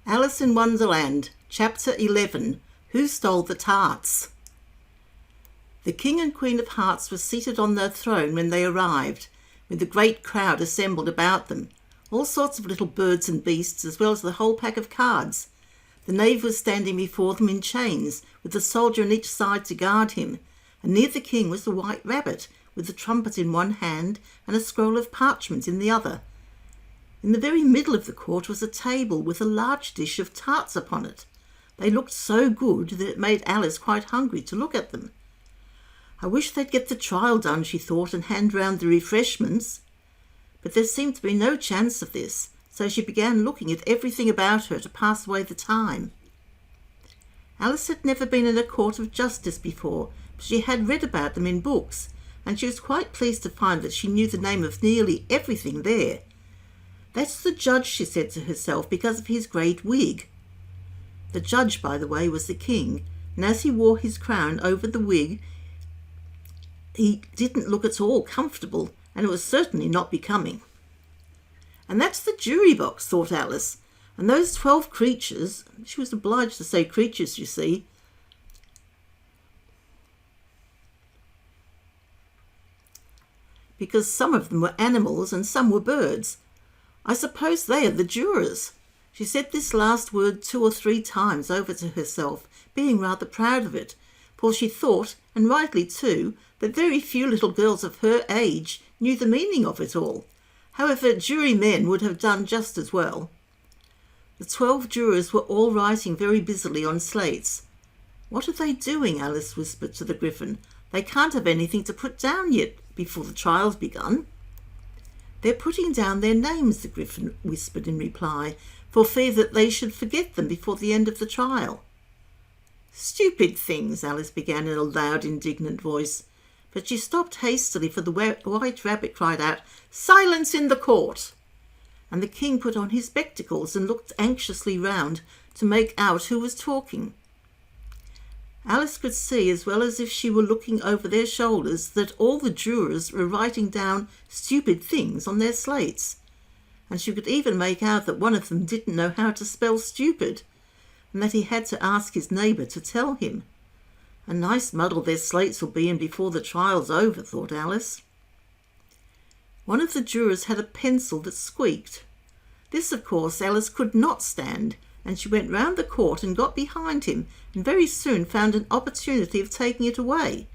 Alice in Wonderland, Chapter 11, Who Stole the Tarts? The King and Queen of Hearts were seated on their throne when they arrived, with a great crowd assembled about them, all sorts of little birds and beasts, as well as the whole pack of cards. The knave was standing before them in chains, with a soldier on each side to guard him, and near the king was the white rabbit, with the trumpet in one hand and a scroll of parchment in the other. In the very middle of the court was a table with a large dish of tarts upon it. They looked so good that it made Alice quite hungry to look at them. I wish they'd get the trial done, she thought, and hand round the refreshments. But there seemed to be no chance of this, so she began looking at everything about her to pass away the time. Alice had never been in a court of justice before, but she had read about them in books, and she was quite pleased to find that she knew the name of nearly everything there. "That's the judge," she said to herself, "because of his great wig." The judge, by the way, was the king, and as he wore his crown over the wig, he didn't look at all comfortable, and it was certainly not becoming. "And that's the jury box," thought Alice, "and those 12 creatures," she was obliged to say creatures, you see, because some of them were animals and some were birds. "I suppose they are the jurors." She said this last word 2 or 3 times over to herself, being rather proud of it, for she thought, and rightly too, that very few little girls of her age knew the meaning of it all. However, jurymen would have done just as well. The 12 jurors were all writing very busily on slates. "What are they doing?" Alice whispered to the Griffin. "They can't have anything to put down yet before the trial's begun." "They're putting down their names," the Griffin whispered in reply, for fear that they should forget them before the end of the trial. "Stupid things," Alice began in a loud, indignant voice, but she stopped hastily, for the white rabbit cried out, "Silence in the court!" And the king put on his spectacles and looked anxiously round to make out who was talking. Alice could see, as well as if she were looking over their shoulders, that all the jurors were writing down stupid things on their slates, and she could even make out that one of them didn't know how to spell stupid, and that he had to ask his neighbour to tell him. A nice muddle their slates will be in before the trial's over, thought Alice. One of the jurors had a pencil that squeaked. This, of course, Alice could not stand, and she went round the court and got behind him, and very soon found an opportunity of taking it away.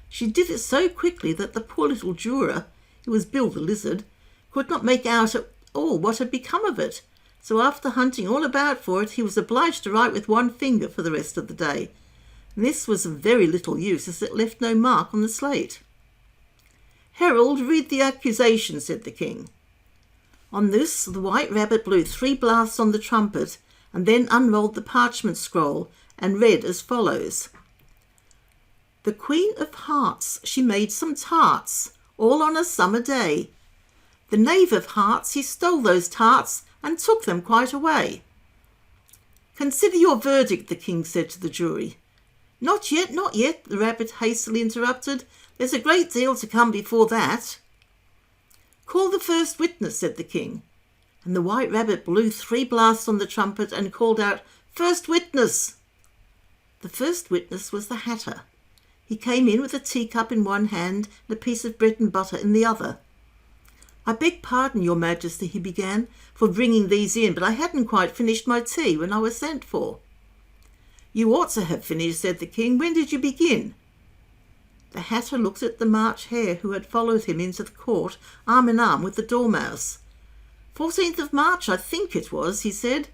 She did it so quickly that the poor little juror, who was Bill the Lizard, could not make out at all what had become of it, so after hunting all about for it, he was obliged to write with one finger for the rest of the day. And this was of very little use, as it left no mark on the slate. "Herald, read the accusation," said the king. On this, the white rabbit blew 3 blasts on the trumpet, and then unrolled the parchment scroll and read as follows. "The Queen of Hearts, she made some tarts, all on a summer day. The Knave of Hearts, he stole those tarts and took them quite away." "Consider your verdict," the king said to the jury. "Not yet, not yet," the rabbit hastily interrupted. "There's a great deal to come before that." "Call the first witness," said the king. And the white rabbit blew 3 blasts on the trumpet and called out, "First witness!" The first witness was the Hatter. He came in with a teacup in one hand and a piece of bread and butter in the other. "I beg pardon, your majesty," he began, "for bringing these in, but I hadn't quite finished my tea when I was sent for." "You ought to have finished," said the king. "When did you begin?" The Hatter looked at the March Hare, who had followed him into the court, arm in arm with the Dormouse. 14th of March, I think it was," he said.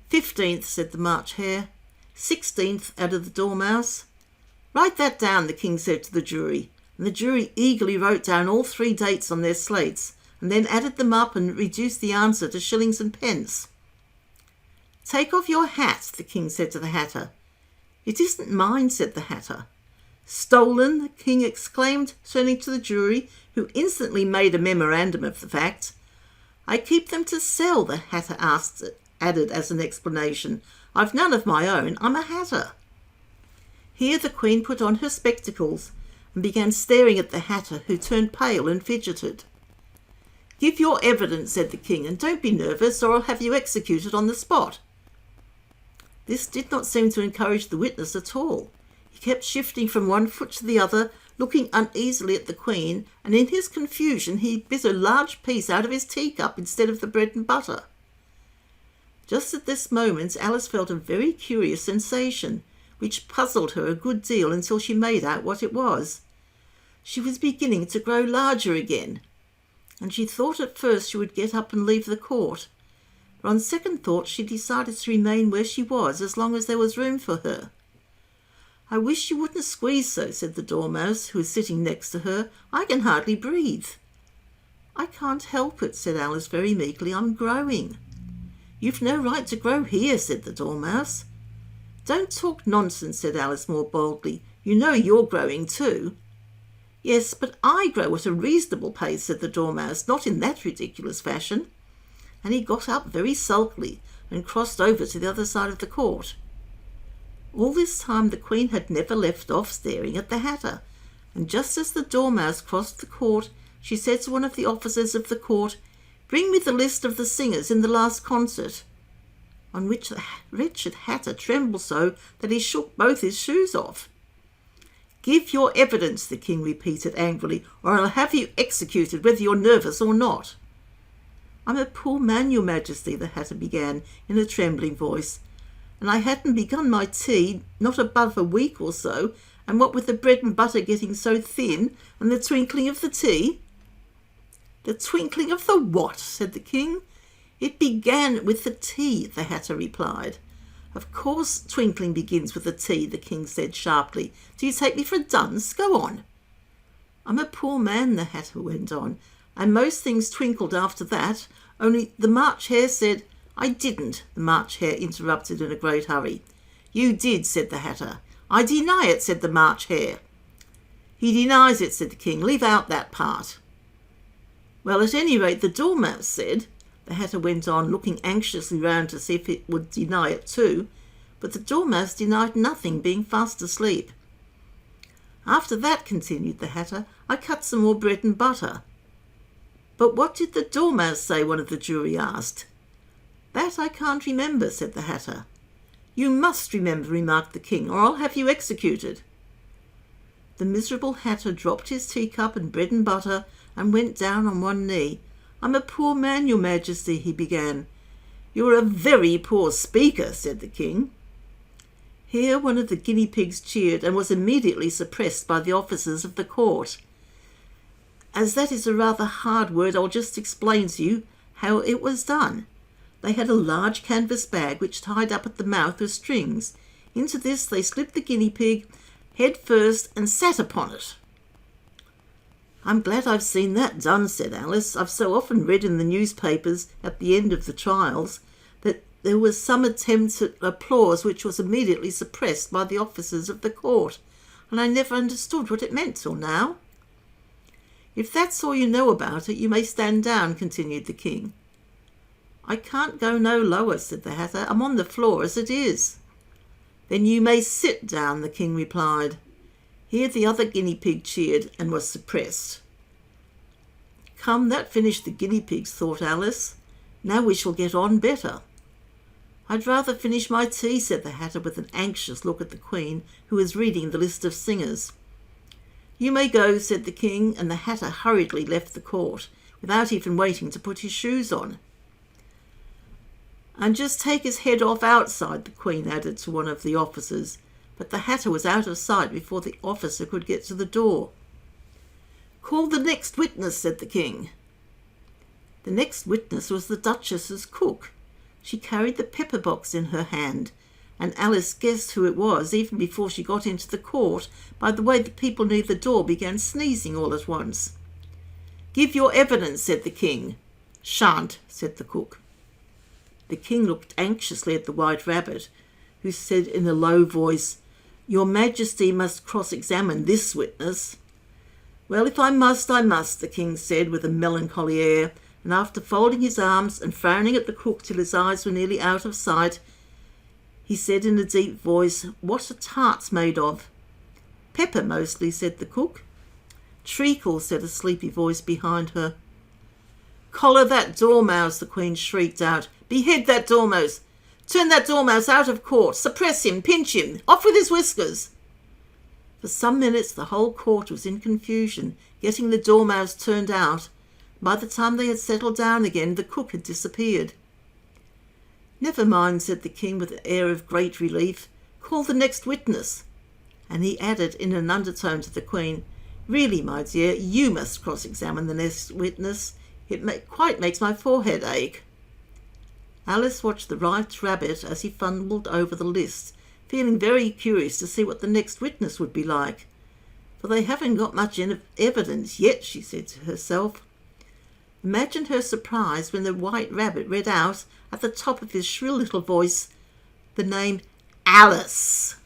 15th, said the March Hare. 16th, added the Dormouse. "Write that down," the king said to the jury, and the jury eagerly wrote down all 3 dates on their slates, and then added them up and reduced the answer to shillings and pence. "Take off your hat," the king said to the Hatter. "It isn't mine," said the Hatter. "Stolen!" the king exclaimed, turning to the jury, who instantly made a memorandum of the fact. "I keep them to sell," the Hatter added as an explanation. "I've none of my own. I'm a Hatter." Here the Queen put on her spectacles and began staring at the Hatter, who turned pale and fidgeted. "Give your evidence," said the king, "and don't be nervous, or I'll have you executed on the spot." This did not seem to encourage the witness at all. He kept shifting from one foot to the other, looking uneasily at the Queen, and in his confusion he bit a large piece out of his teacup instead of the bread and butter. Just at this moment Alice felt a very curious sensation, which puzzled her a good deal until she made out what it was. She was beginning to grow larger again, and she thought at first she would get up and leave the court. But on second thought she decided to remain where she was as long as there was room for her. "I wish you wouldn't squeeze so," said the Dormouse, who was sitting next to her. "I can hardly breathe." "I can't help it," said Alice very meekly. "I'm growing." "You've no right to grow here," said the Dormouse. "Don't talk nonsense," said Alice more boldly. "You know you're growing too." "Yes, but I grow at a reasonable pace," said the Dormouse, "not in that ridiculous fashion." And he got up very sulkily and crossed over to the other side of the court. All this time the Queen had never left off staring at the Hatter, and just as the Dormouse crossed the court, she said to one of the officers of the court, "Bring me the list of the singers in the last concert," on which the wretched Hatter trembled so that he shook both his shoes off. "Give your evidence," the King repeated angrily, "or I'll have you executed whether you're nervous or not." "I'm a poor man, your Majesty," the Hatter began in a trembling voice, "and I hadn't begun my tea not above a week or so, and what with the bread and butter getting so thin and the twinkling of the tea—" "The twinkling of the what?" said the King. "It began with the tea," the Hatter replied. "Of course twinkling begins with the tea," the King said sharply. "Do you take me for a dunce? Go on." "I'm a poor man," the Hatter went on, "and most things twinkled after that, only the March Hare said—" "I didn't," the March Hare interrupted in a great hurry. "You did," said the Hatter. "I deny it," said the March Hare. "He denies it," said the King. "Leave out that part." "Well, at any rate, the Dormouse said," the Hatter went on, looking anxiously round to see if it would deny it too, but the Dormouse denied nothing, being fast asleep. "After that," continued the Hatter, "I cut some more bread and butter." "But what did the Dormouse say?" one of the jury asked. "That I can't remember," said the Hatter. "You must remember," remarked the King, "or I'll have you executed." The miserable Hatter dropped his teacup and bread and butter and went down on one knee. "I'm a poor man, your Majesty," he began. "You're a very poor speaker," said the King. Here one of the guinea pigs cheered and was immediately suppressed by the officers of the court. As that is a rather hard word, I'll just explain to you how it was done. They had a large canvas bag which tied up at the mouth with strings. Into this they slipped the guinea pig head first and sat upon it. "I'm glad I've seen that done," said Alice. "I've so often read in the newspapers at the end of the trials that there was some attempt at applause which was immediately suppressed by the officers of the court, and I never understood what it meant till now." "If that's all you know about it, you may stand down," continued the King. "I can't go no lower," said the Hatter. "I'm on the floor as it is." "Then you may sit down," the King replied. Here the other guinea pig cheered and was suppressed. "Come, that finished the guinea pigs," thought Alice. "Now we shall get on better." "I'd rather finish my tea," said the Hatter with an anxious look at the Queen, who was reading the list of singers. "You may go," said the King, and the Hatter hurriedly left the court, without even waiting to put his shoes on. "And just take his head off outside," the Queen added to one of the officers, but the Hatter was out of sight before the officer could get to the door. "Call the next witness," said the King. The next witness was the Duchess's cook. She carried the pepper box in her hand, and Alice guessed who it was even before she got into the court by the way the people near the door began sneezing all at once. "Give your evidence," said the King. "Shan't," said the cook. The King looked anxiously at the White Rabbit, who said in a low voice, "Your Majesty must cross-examine this witness." "Well, if I must, I must," the King said with a melancholy air, and after folding his arms and frowning at the cook till his eyes were nearly out of sight, he said in a deep voice, "What are tarts made of?" "Pepper mostly," said the cook. "Treacle," said a sleepy voice behind her. "Collar that dormouse," the Queen shrieked out. "Behead that dormouse! Turn that dormouse out of court. Suppress him. Pinch him. Off with his whiskers. For some minutes the whole court was in confusion, getting the dormouse turned out. By the time they had settled down again, the cook had disappeared. "Never mind," said the king with an air of great relief. "Call the next witness." And he added in an undertone to the queen, "Really, my dear, you must cross-examine the next witness. It quite makes my forehead ache." Alice watched the White Rabbit as he fumbled over the list, feeling very curious to see what the next witness would be like. "For they haven't got much evidence yet," she said to herself. Imagine her surprise when the White Rabbit read out, at the top of his shrill little voice, the name Alice.